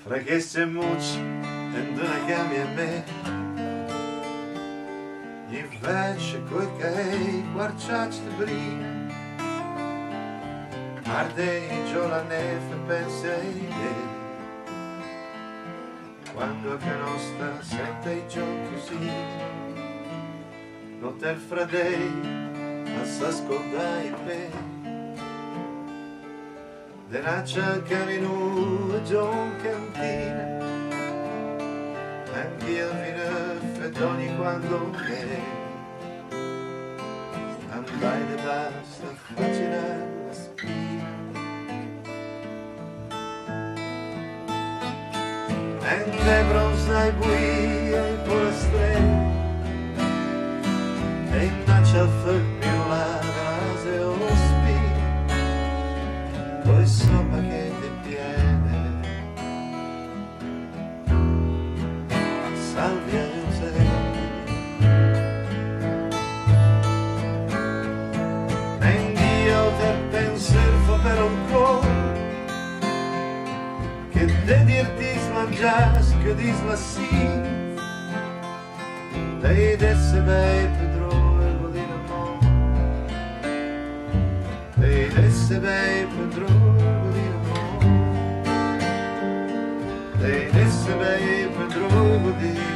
Frachesse mucci e una chiami a me invece coi che guarciaci di brina arde giù la neve pensa a te quando che nostra sette i giochi così l'hotel fradei a s'ascoltare me denaccia camino e gion cantina anch'io fino fedoni quando me andai de basta facile la spina e le bronzai buie e polestre e innaccia più la rase o spina poi sopra che ti piede salvia Giuseppe e Dio te penservo per un po' che de dirti smangias che disla sì te desse bei pedro e lo dinamo te desse bei pedro lo dinamo te desse bei pedro lo dinamo